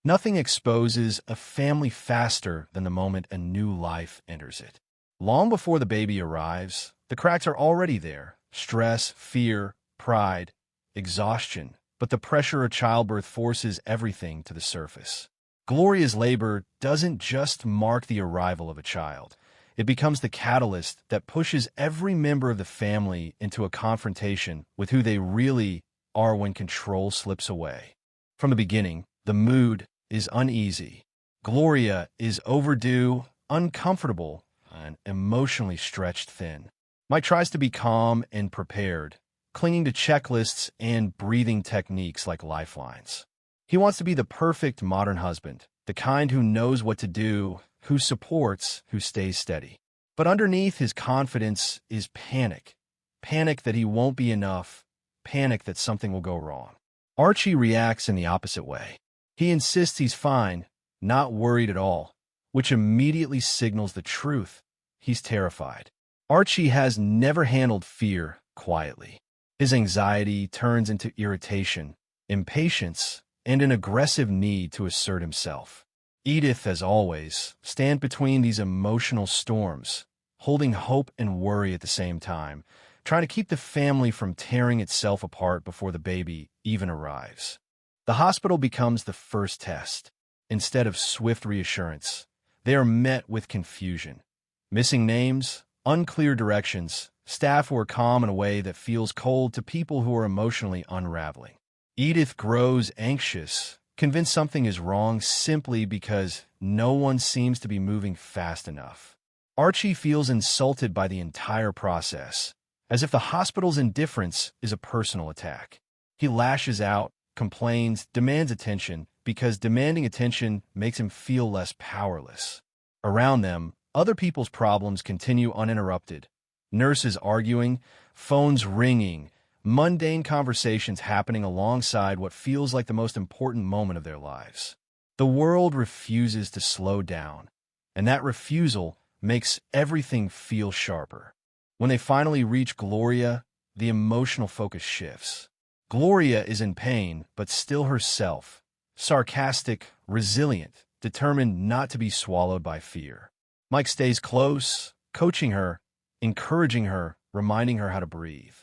Nothing exposes a family faster than the moment a new life enters it. Long before the baby arrives, the cracks are already there. Stress, fear, pride, exhaustion. But the pressure of childbirth forces everything to the surface. Gloria's labor doesn't just mark the arrival of a child. It becomes the catalyst that pushes every member of the family into a confrontation with who they really are when control slips away. From the beginning, the mood is uneasy. Gloria is overdue, uncomfortable, and emotionally stretched thin. Mike tries to be calm and prepared, clinging to checklists and breathing techniques like lifelines. He wants to be the perfect modern husband, the kind who knows what to do, who supports, who stays steady. But underneath his confidence is panic. Panic that he won't be enough, panic that something will go wrong. Archie reacts in the opposite way. He insists he's fine, not worried at all, which immediately signals the truth. He's terrified. Archie has never handled fear quietly. His anxiety turns into irritation, impatience, and an aggressive need to assert himself. Edith, as always, stands between these emotional storms, holding hope and worry at the same time, trying to keep the family from tearing itself apart before the baby even arrives. The hospital becomes the first test. Instead of swift reassurance, they are met with confusion. Missing names, unclear directions, staff who are calm in a way that feels cold to people who are emotionally unraveling. Edith grows anxious, convinced something is wrong simply because no one seems to be moving fast enough. Archie feels insulted by the entire process, as if the hospital's indifference is a personal attack. He lashes out, complains, demands attention, because demanding attention makes him feel less powerless. Around them, other people's problems continue uninterrupted. Nurses arguing, phones ringing, mundane conversations happening alongside what feels like the most important moment of their lives. The world refuses to slow down, and that refusal makes everything feel sharper. When they finally reach Gloria, the emotional focus shifts. Gloria is in pain, but still herself, sarcastic, resilient, determined not to be swallowed by fear. Mike stays close, coaching her, encouraging her, reminding her how to breathe.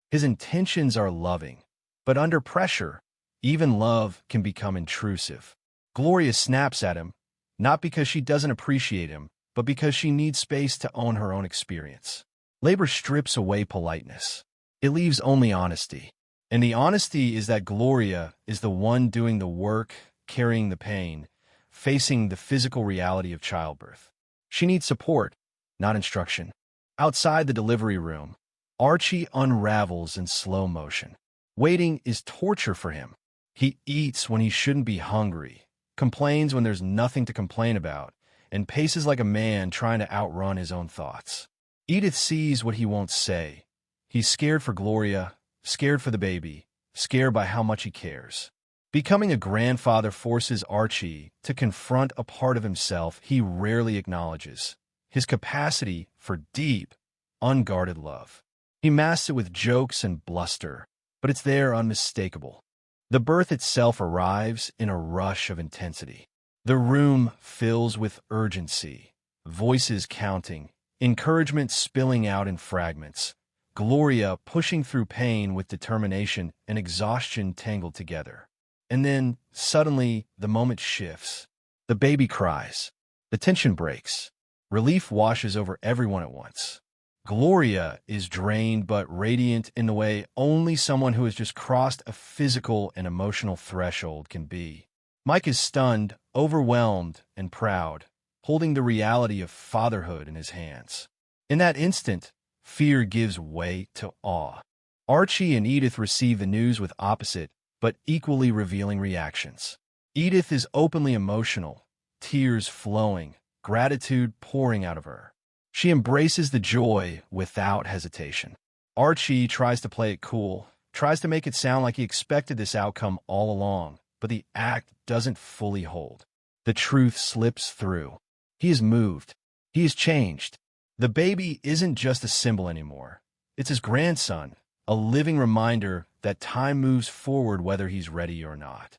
His intentions are loving, but under pressure, even love can become intrusive. Gloria snaps at him, not because she doesn't appreciate him, but because she needs space to own her own experience. Labor strips away politeness. It leaves only honesty. And the honesty is that Gloria is the one doing the work, carrying the pain, facing the physical reality of childbirth. She needs support, not instruction. Outside the delivery room, Archie unravels in slow motion. Waiting is torture for him. He eats when he shouldn't be hungry, complains when there's nothing to complain about, and paces like a man trying to outrun his own thoughts. Edith sees what he won't say. He's scared for Gloria, scared for the baby, scared by how much he cares. Becoming a grandfather forces Archie to confront a part of himself he rarely acknowledges, his capacity for deep, unguarded love. He masks it with jokes and bluster, but it's there unmistakable. The birth itself arrives in a rush of intensity. The room fills with urgency, voices counting, encouragement spilling out in fragments, Gloria pushing through pain with determination and exhaustion tangled together. And then, suddenly, the moment shifts. The baby cries. The tension breaks. Relief washes over everyone at once. Gloria is drained but radiant in the way only someone who has just crossed a physical and emotional threshold can be. Mike is stunned, overwhelmed, and proud, holding the reality of fatherhood in his hands. In that instant, fear gives way to awe. Archie and Edith receive the news with opposite, but equally revealing reactions. Edith is openly emotional, tears flowing, gratitude pouring out of her. She embraces the joy without hesitation. Archie tries to play it cool, tries to make it sound like he expected this outcome all along, but the act doesn't fully hold. The truth slips through. He is moved. He is changed. The baby isn't just a symbol anymore. It's his grandson, a living reminder that time moves forward whether he's ready or not.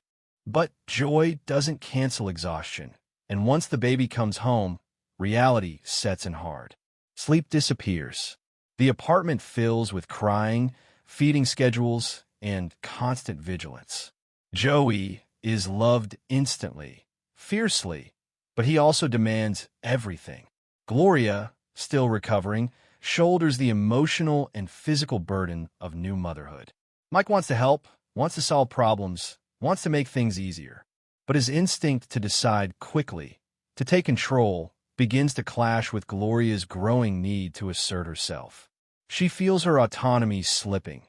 But joy doesn't cancel exhaustion, and once the baby comes home, reality sets in hard. Sleep disappears. The apartment fills with crying, feeding schedules, and constant vigilance. Joey is loved instantly, fiercely, but he also demands everything. Gloria, still recovering, shoulders the emotional and physical burden of new motherhood. Mike wants to help, wants to solve problems, wants to make things easier. But his instinct to decide quickly, to take control, begins to clash with Gloria's growing need to assert herself. She feels her autonomy slipping,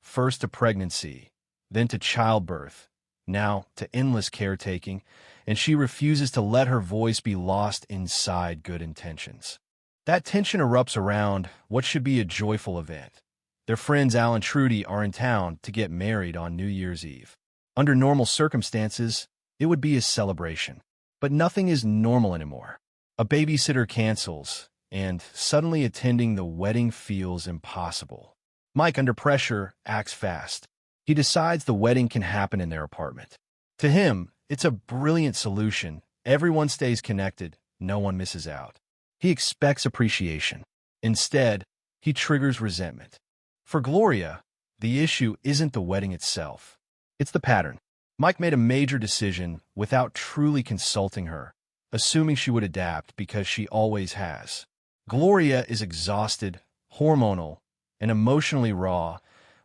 first to pregnancy, then to childbirth, now to endless caretaking, and she refuses to let her voice be lost inside good intentions. That tension erupts around what should be a joyful event. Their friends Al and Trudy are in town to get married on New Year's Eve. Under normal circumstances, it would be a celebration. But nothing is normal anymore. A babysitter cancels, and suddenly attending the wedding feels impossible. Mike, under pressure, acts fast. He decides the wedding can happen in their apartment. To him, it's a brilliant solution. Everyone stays connected, no one misses out. He expects appreciation. Instead, he triggers resentment. For Gloria, the issue isn't the wedding itself. It's the pattern. Mike made a major decision without truly consulting her, assuming she would adapt because she always has. Gloria is exhausted, hormonal, and emotionally raw,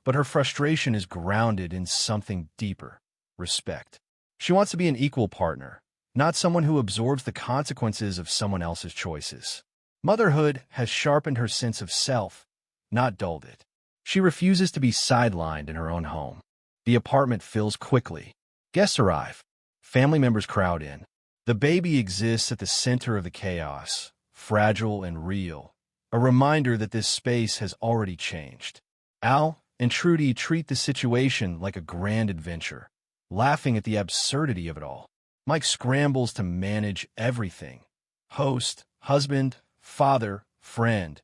but her frustration is grounded in something deeper: respect. She wants to be an equal partner, not someone who absorbs the consequences of someone else's choices. Motherhood has sharpened her sense of self, not dulled it. She refuses to be sidelined in her own home. The apartment fills quickly. Guests arrive. Family members crowd in. The baby exists at the center of the chaos, fragile and real, a reminder that this space has already changed. Al and Trudy treat the situation like a grand adventure, laughing at the absurdity of it all. Mike scrambles to manage everything: host, husband, father, friend,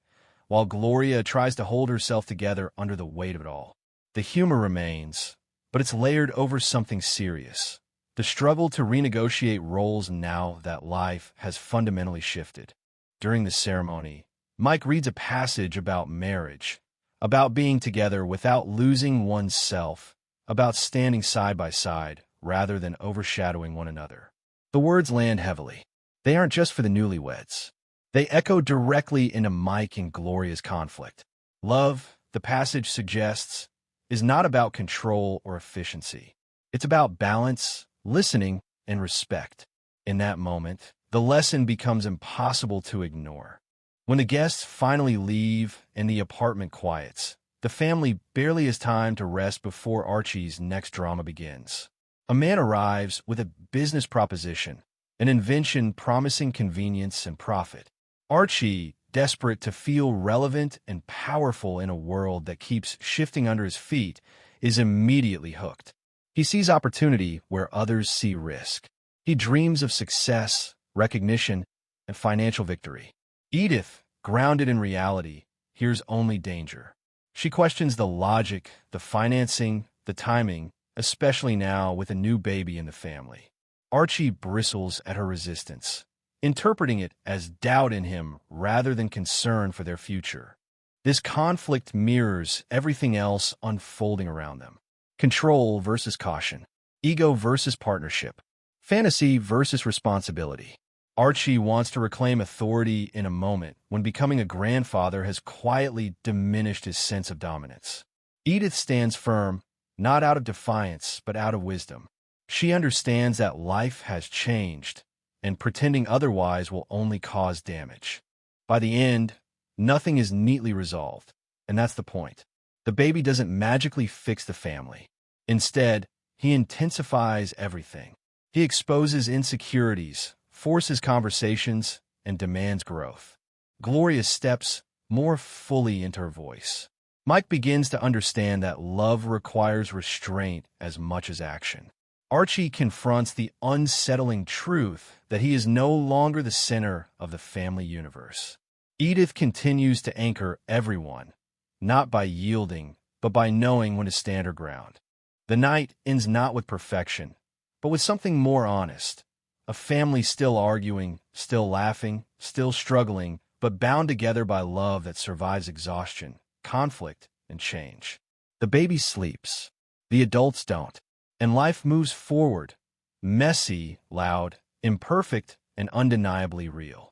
while Gloria tries to hold herself together under the weight of it all. The humor remains, but it's layered over something serious: the struggle to renegotiate roles now that life has fundamentally shifted. During the ceremony, Mike reads a passage about marriage, about being together without losing oneself, about standing side by side rather than overshadowing one another. The words land heavily. They aren't just for the newlyweds. They echo directly into Mike and Gloria's conflict. Love, the passage suggests, is not about control or efficiency. It's about balance, listening, and respect. In that moment, the lesson becomes impossible to ignore. When the guests finally leave and the apartment quiets, the family barely has time to rest before Archie's next drama begins. A man arrives with a business proposition, an invention promising convenience and profit. Archie, desperate to feel relevant and powerful in a world that keeps shifting under his feet, is immediately hooked. He sees opportunity where others see risk. He dreams of success, recognition, and financial victory. Edith, grounded in reality, hears only danger. She questions the logic, the financing, the timing, especially now with a new baby in the family. Archie bristles at her resistance, interpreting it as doubt in him rather than concern for their future. This conflict mirrors everything else unfolding around them: control versus caution, ego versus partnership, fantasy versus responsibility. Archie wants to reclaim authority in a moment when becoming a grandfather has quietly diminished his sense of dominance. Edith stands firm, not out of defiance, but out of wisdom. She understands that life has changed, and pretending otherwise will only cause damage. By the end, nothing is neatly resolved, and that's the point. The baby doesn't magically fix the family. Instead, he intensifies everything. He exposes insecurities, forces conversations, and demands growth. Gloria steps more fully into her voice. Mike begins to understand that love requires restraint as much as action. Archie confronts the unsettling truth that he is no longer the center of the family universe. Edith continues to anchor everyone, not by yielding, but by knowing when to stand her ground. The night ends not with perfection, but with something more honest. A family still arguing, still laughing, still struggling, but bound together by love that survives exhaustion, conflict, and change. The baby sleeps. The adults don't. And life moves forward. Messy, loud, imperfect, and undeniably real.